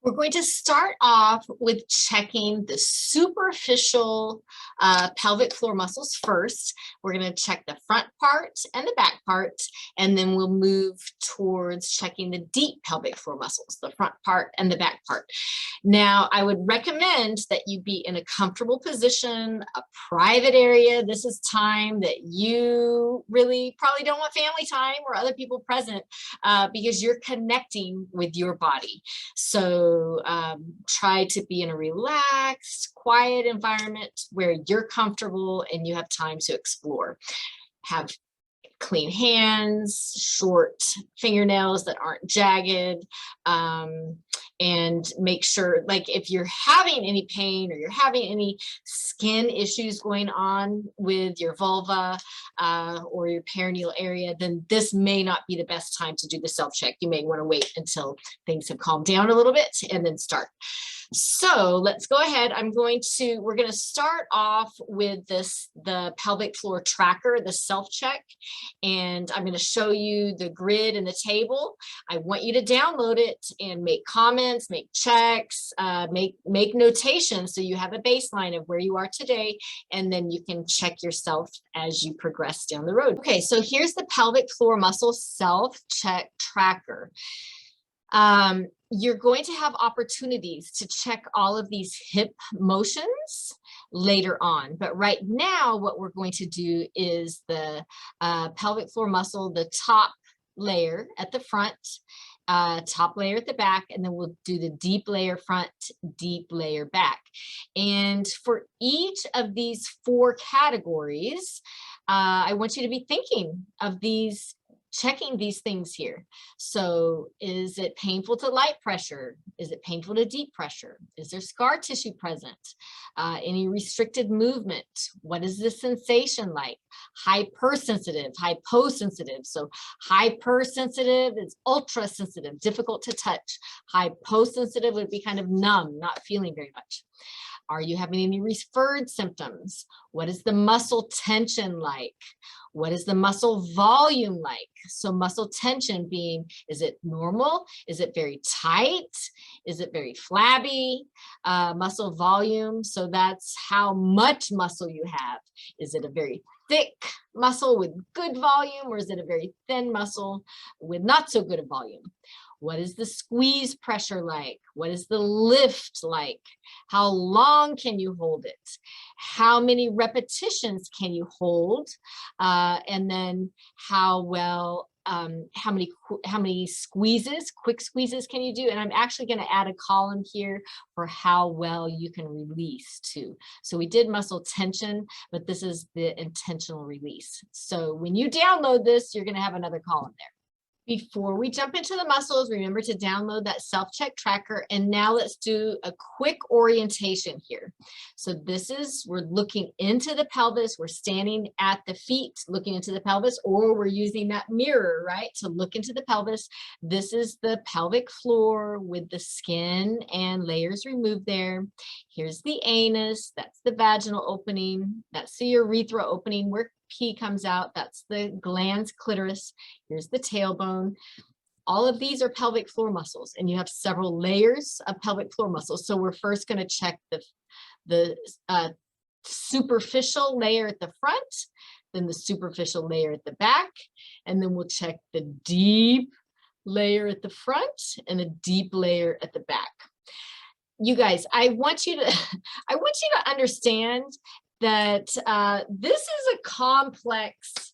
We're going to start off with checking the superficial pelvic floor muscles first. We're going to check the front part and the back part, and then we'll move towards checking the deep pelvic floor muscles, the front part and the back part. Now, I would recommend that you be in a comfortable position, a private area. This is time that you really probably don't want family time or other people present because you're connecting with your body. So try to be in a relaxed, quiet environment where you're comfortable and you have time to explore. Have clean hands, short fingernails that aren't jagged, and make sure, like, if you're having any pain or you're having any skin issues going on with your vulva or your perineal area, then this may not be the best time to do the self-check. You may want to wait until things have calmed down a little bit and then start. So let's go ahead. We're going to start off with the pelvic floor tracker, the self-check, and I'm going to show you the grid and the table. I want you to download it and make comments, make checks, make notations so you have a baseline of where you are today, and then you can check yourself as you progress down the road. Okay, so here's the pelvic floor muscle self-check tracker. You're going to have opportunities to check all of these hip motions later on. But right now, what we're going to do is the pelvic floor muscle, the top layer at the front, top layer at the back, and then we'll do the deep layer front, deep layer back. And for each of these 4 categories, I want you to be thinking of these, checking these things here. So is it painful to light pressure? Is it painful to deep pressure? Is there scar tissue present? Any restricted movement? What is the sensation like? Hypersensitive, hyposensitive. So hypersensitive is ultra sensitive, difficult to touch. Hyposensitive would be kind of numb, not feeling very much. Are you having any referred symptoms? What is the muscle tension like? What is the muscle volume like? So muscle tension being, is it normal? Is it very tight? Is it very flabby? Muscle volume, so that's how much muscle you have. Is it a very thick muscle with good volume, or is it a very thin muscle with not so good a volume? What is the squeeze pressure like? What is the lift like? How long can you hold it? How many repetitions can you hold? And then how well, how many squeezes, quick squeezes can you do? And I'm actually going to add a column here for how well you can release too. So we did muscle tension, but this is the intentional release. So when you download this, you're going to have another column there. Before we jump into the muscles, remember to download that self-check tracker. And now let's do a quick orientation here. So we're looking into the pelvis. We're standing at the feet, looking into the pelvis, or we're using that mirror, right, to look into the pelvis. This is the pelvic floor with the skin and layers removed there. Here's the anus. That's the vaginal opening. That's the urethra opening where pee comes out. That's the glans clitoris. Here's the tailbone. All of these are pelvic floor muscles, and you have several layers of pelvic floor muscles. So we're first going to check the superficial layer at the front, then the superficial layer at the back, and then we'll check the deep layer at the front and the deep layer at the back. You guys, I want you to understand that this is a complex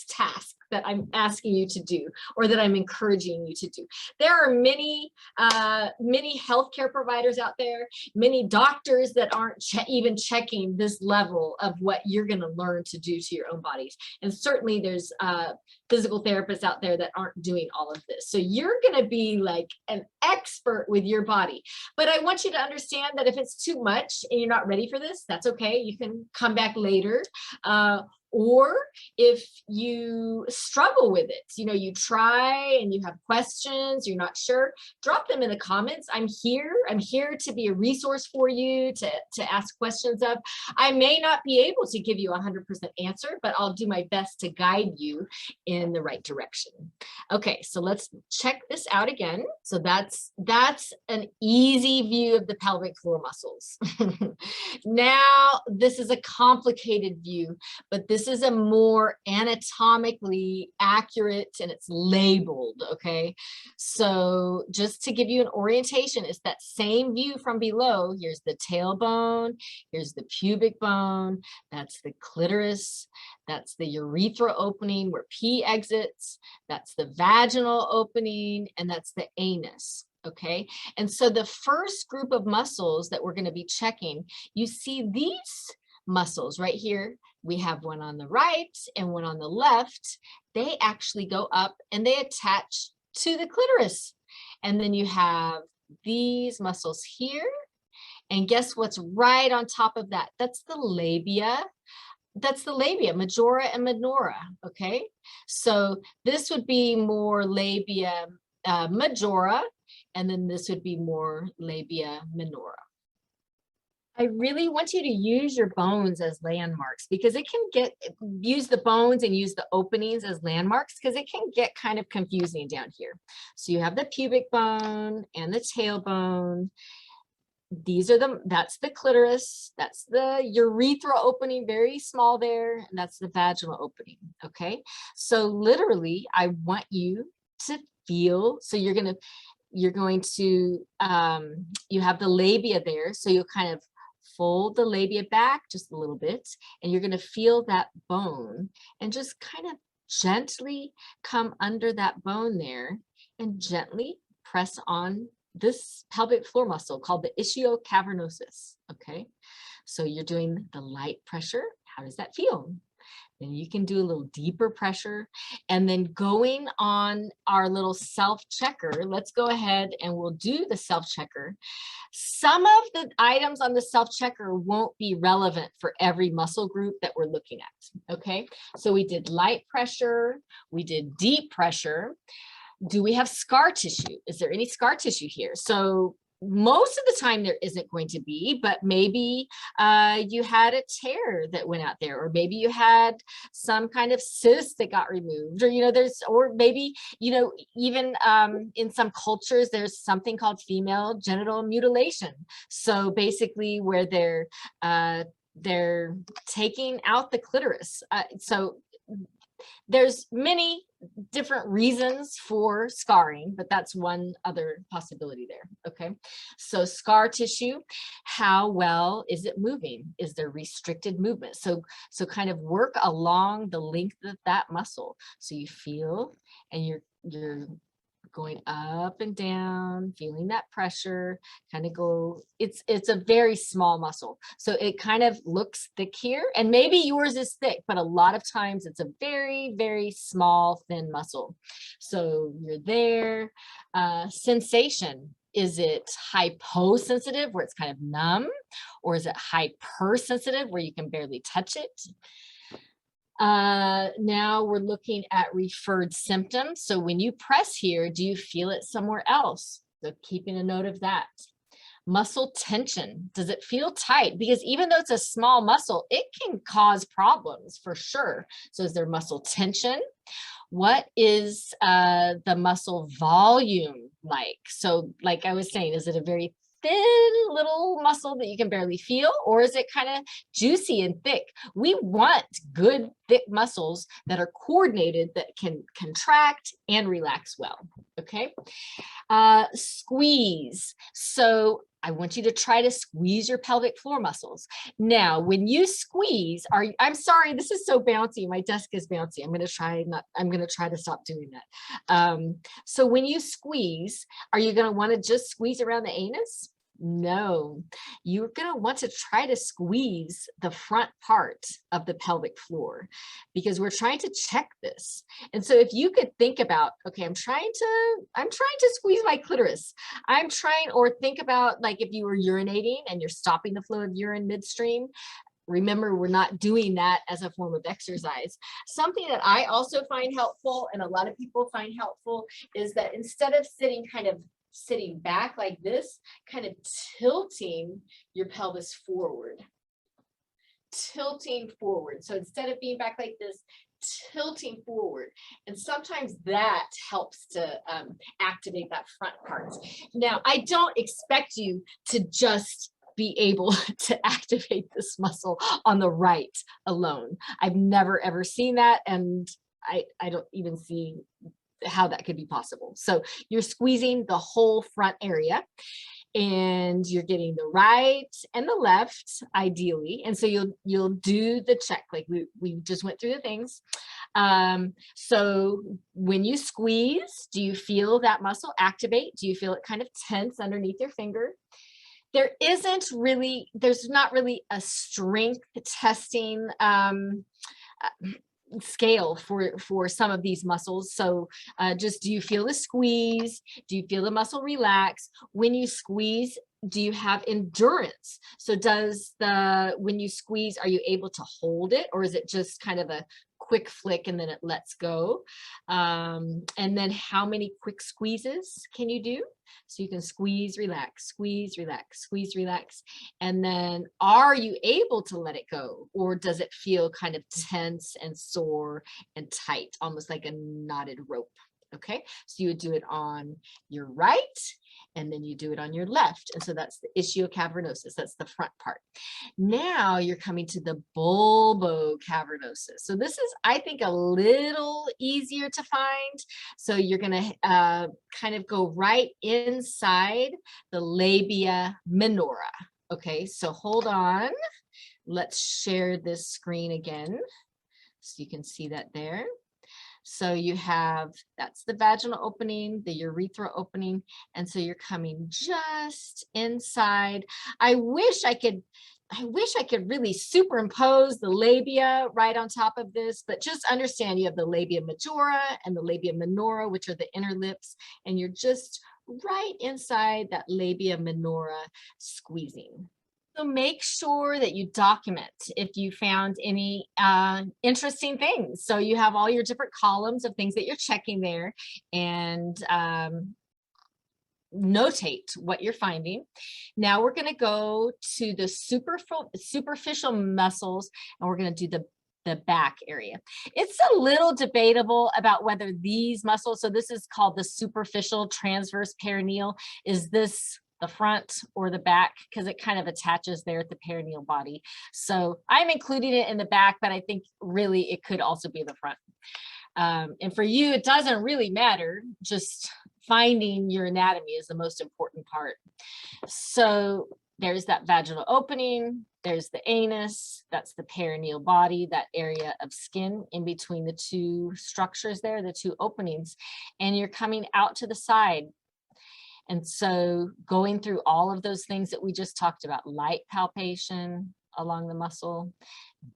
task that I'm asking you to do, or that I'm encouraging you to do. There are many healthcare providers out there, many doctors that aren't even checking this level of what you're going to learn to do to your own bodies. And certainly there's physical therapists out there that aren't doing all of this. So you're going to be like an expert with your body. But I want you to understand that if it's too much and you're not ready for this, that's okay. You can come back later. Or if you struggle with it, you know, you try and you have questions, you're not sure, drop them in the comments. I'm here to be a resource for you to ask questions of. I may not be able to give you a 100% answer, but I'll do my best to guide you in the right direction. Okay, so let's check this out again. So that's an easy view of the pelvic floor muscles. Now, this is a complicated view, but this is a more anatomically accurate and it's labeled, okay? So just to give you an orientation, it's that same view from below. Here's the tailbone, here's the pubic bone, that's the clitoris, that's the urethra opening where pee exits, that's the vaginal opening, and that's the anus. Okay, and so the first group of muscles that we're going to be checking, you see these muscles right here. We have one on the right and one on the left. They actually go up and they attach to the clitoris. And then you have these muscles here. And guess what's right on top of that? That's the labia. That's the labia majora and minora. Okay, so this would be more labia majora, and then this would be more labia minora. I really want you to use your bones as landmarks because it can use the bones and use the openings as landmarks because it can get kind of confusing down here. So you have the pubic bone and the tailbone. These are that's the clitoris, that's the urethra opening, very small there, and that's the vaginal opening, okay? So literally, I want you to feel, so you're going to, you have the labia there, so you'll kind of fold the labia back just a little bit, and you're going to feel that bone, and just kind of gently come under that bone there, and gently press on this pelvic floor muscle called the Bulbo Cavernosis, okay? So you're doing the light pressure. How does that feel? Then you can do a little deeper pressure. And then going on our little self-checker, let's go ahead and we'll do the self-checker. Some of the items on the self-checker won't be relevant for every muscle group that we're looking at, okay? So we did light pressure, we did deep pressure. Do we have scar tissue? Is there any scar tissue here? So most of the time there isn't going to be, but maybe you had a tear that went out there, or maybe you had some kind of cyst that got removed, or, you know, or maybe, you know, even in some cultures, there's something called female genital mutilation. So basically where they're taking out the clitoris. So there's many different reasons for scarring, but that's one other possibility there, okay? So scar tissue, how well is it moving? Is there restricted movement? So kind of work along the length of that muscle. So you feel, and you're going up and down, feeling that pressure, kind of go, it's a very small muscle. So it kind of looks thick here, and maybe yours is thick, but a lot of times it's a very, very small, thin muscle. So you're there. Sensation. Is it hyposensitive where it's kind of numb, or is it hypersensitive where you can barely touch it? Now we're looking at referred symptoms. So when you press here, do you feel it somewhere else? So keeping a note of that. Muscle tension, does it feel tight? Because even though it's a small muscle, it can cause problems for sure. So is there muscle tension? What is the muscle volume like? So like I was saying, is it a very thin little muscle that you can barely feel, or is it kind of juicy and thick? We want good thick muscles that are coordinated, that can contract and relax well, okay? Squeeze. So I want you to try to squeeze your pelvic floor muscles. Now, when you squeeze, I'm sorry, this is so bouncy. My desk is bouncy. I'm going to try to stop doing that. So when you squeeze, are you going to want to just squeeze around the anus? No, you're going to want to try to squeeze the front part of the pelvic floor, because we're trying to check this. And so if you could think about, okay, I'm trying to squeeze my clitoris. Or think about like if you were urinating and you're stopping the flow of urine midstream, remember, we're not doing that as a form of exercise. Something that I also find helpful, and a lot of people find helpful, is that instead of sitting back like this, kind of tilting your pelvis forward. Tilting forward. So instead of being back like this, tilting forward, and sometimes that helps to activate that front part. Now, I don't expect you to just be able to activate this muscle on the right alone. I've never ever seen that, and I don't even see how that could be possible. So you're squeezing the whole front area, and you're getting the right and the left ideally, and so you'll do the check like we just went through the things. So when you squeeze, do you feel that muscle activate? Do you feel it kind of tense underneath your finger? There's not really a strength testing scale for some of these muscles. So just, do you feel the squeeze? Do you feel the muscle relax? When you squeeze, do you have endurance? So when you squeeze, are you able to hold it, or is it just kind of a quick flick and then it lets go? And then how many quick squeezes can you do? So you can squeeze, relax, squeeze, relax, squeeze, relax. And then are you able to let it go, or does it feel kind of tense and sore and tight, almost like a knotted rope? Okay, so you would do it on your right, and then you do it on your left. And so that's the ischio cavernosus. That's the front part. Now you're coming to the bulbo cavernosis. So this is, I think, a little easier to find. So you're going to kind of go right inside the labia minora. Okay, so hold on. Let's share this screen again so you can see that there. So you have, that's the vaginal opening, the urethra opening, and so you're coming just inside. I wish I could really superimpose the labia right on top of this, but just understand you have the labia majora and the labia minora, which are the inner lips, and you're just right inside that labia minora squeezing. So make sure that you document if you found any interesting things. So you have all your different columns of things that you're checking there, and notate what you're finding. Now we're going to go to the superficial muscles, and we're going to do the back area. It's a little debatable about whether these muscles, so this is called the superficial transverse perineal, is this the front or the back, because it kind of attaches there at the perineal body. So I'm including it in the back, but I think really it could also be the front. And for you, it doesn't really matter. Just finding your anatomy is the most important part. So there's that vaginal opening, there's the anus, that's the perineal body, that area of skin in between the two structures there, the two openings, and you're coming out to the side. And so going through all of those things that we just talked about, light palpation along the muscle,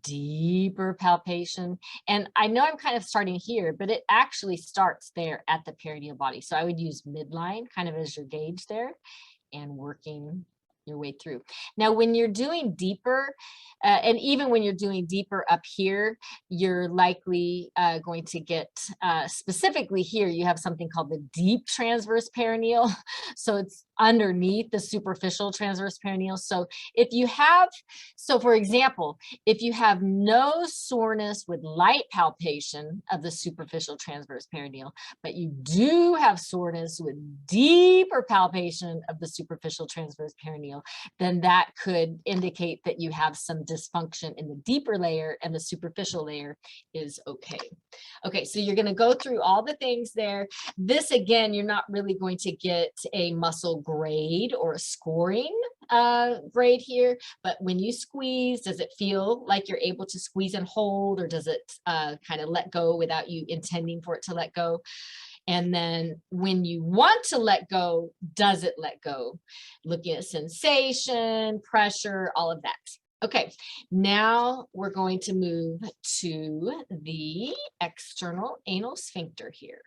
deeper palpation. And I know I'm kind of starting here, but it actually starts there at the perineal body. So I would use midline kind of as your gauge there, and working your way through. Now, when you're doing deeper, and even when you're doing deeper up here, you're likely going to get, specifically here, you have something called the deep transverse perineal. So it's underneath the superficial transverse perineal. So if you have, so for example, if you have no soreness with light palpation of the superficial transverse perineal, but you do have soreness with deeper palpation of the superficial transverse perineal, then that could indicate that you have some dysfunction in the deeper layer, and the superficial layer is okay. Okay, so you're going to go through all the things there. This, again, you're not really going to get a muscle grade or a scoring grade here, but when you squeeze, does it feel like you're able to squeeze and hold, or does it kind of let go without you intending for it to let go? And then when you want to let go, does it let go? Looking at sensation, pressure, all of that. Okay, now we're going to move to the external anal sphincter here.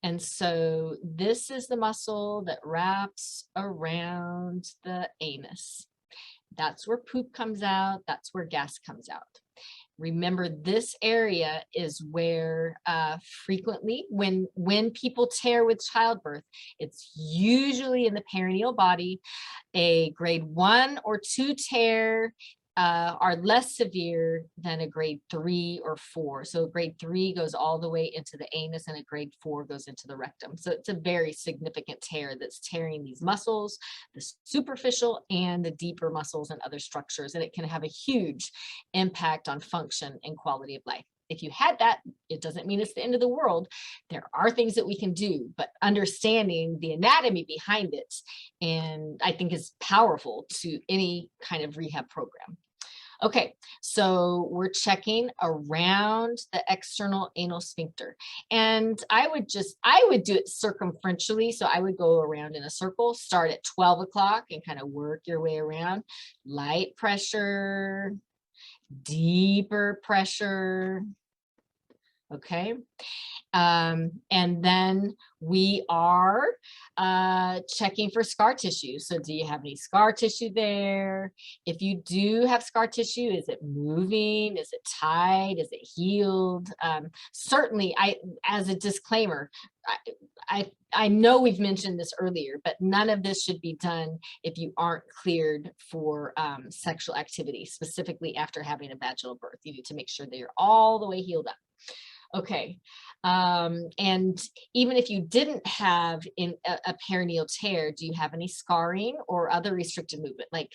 And so this is the muscle that wraps around the anus. That's where poop comes out. That's where gas comes out. Remember, this area is where frequently when people tear with childbirth, it's usually in the perineal body. A grade 1 or 2 tear are less severe than a grade 3 or 4. So grade 3 goes all the way into the anus and a grade 4 goes into the rectum. So it's a very significant tear that's tearing these muscles, the superficial and the deeper muscles and other structures, and it can have a huge impact on function and quality of life. If you had that, it doesn't mean it's the end of the world. There are things that we can do, but understanding the anatomy behind it, and I think is powerful to any kind of rehab program. Okay, so we're checking around the external anal sphincter. And I would do it circumferentially. So I would go around in a circle, start at 12 o'clock and kind of work your way around. Light pressure, deeper pressure. Okay. And then we are checking for scar tissue. So do you have any scar tissue there? If you do have scar tissue, is it moving? Is it tight? Is it healed? Certainly, as a disclaimer, I know we've mentioned this earlier, but none of this should be done if you aren't cleared for sexual activity, specifically after having a vaginal birth. You need to make sure that you're all the way healed up. Okay, and even if you didn't have a perineal tear, do you have any scarring or other restricted movement, like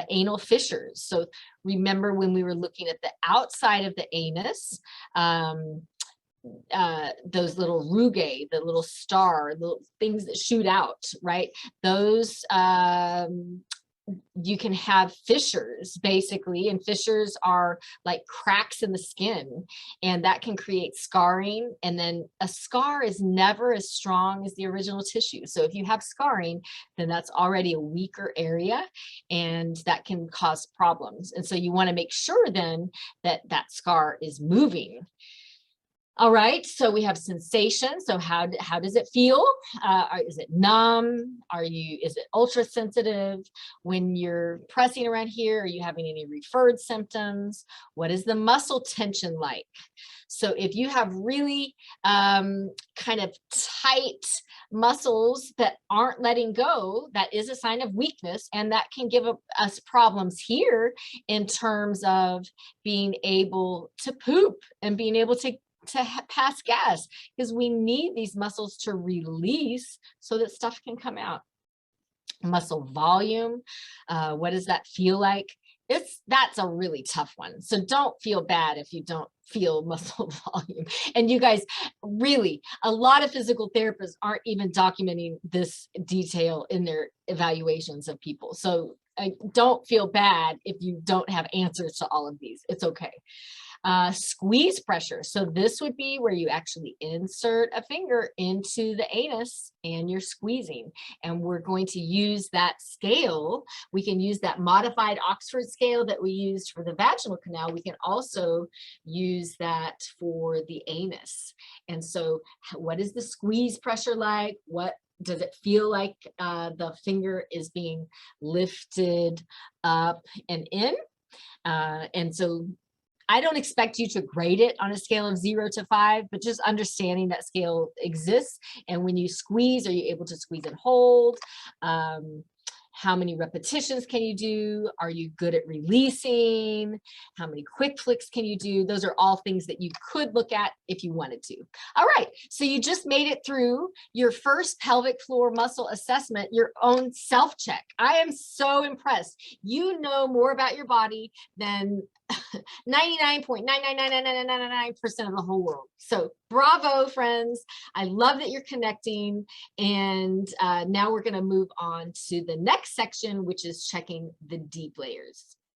anal fissures? So remember when we were looking at the outside of the anus, those little rugae, the little star, the things that shoot out, right? Those you can have fissures basically, and fissures are like cracks in the skin, and that can create scarring. And then a scar is never as strong as the original tissue. So if you have scarring, then that's already a weaker area, and that can cause problems. And so you want to make sure then that that scar is moving. All right, so we have sensation. So how does it feel? Is it numb? Is it ultra sensitive? When you're pressing around here, are you having any referred symptoms? What is the muscle tension like? So if you have really kind of tight muscles that aren't letting go, that is a sign of weakness, and that can give us problems here in terms of being able to poop and being able to pass gas, because we need these muscles to release so that stuff can come out. Muscle volume, what does that feel like? That's a really tough one. So don't feel bad if you don't feel muscle volume. And you guys, really, a lot of physical therapists aren't even documenting this detail in their evaluations of people. So don't feel bad if you don't have answers to all of these. It's okay. Squeeze pressure. So this would be where you actually insert a finger into the anus and you're squeezing. And we're going to use that scale. We can use that modified Oxford scale that we used for the vaginal canal. We can also use that for the anus. And so what is the squeeze pressure like? What does it feel like the finger is being lifted up and in? And so I don't expect you to grade it on a scale of 0 to 5, but just understanding that scale exists. And when you squeeze, are you able to squeeze and hold? How many repetitions can you do? Are you good at releasing? How many quick flicks can you do? Those are all things that you could look at if you wanted to. All right, so you just made it through your first pelvic floor muscle assessment, your own self-check. I am so impressed. You know more about your body than 99.9999999% of the whole world. So bravo, friends. I love that you're connecting. And now we're going to move on to the next section, which is checking the deep layers.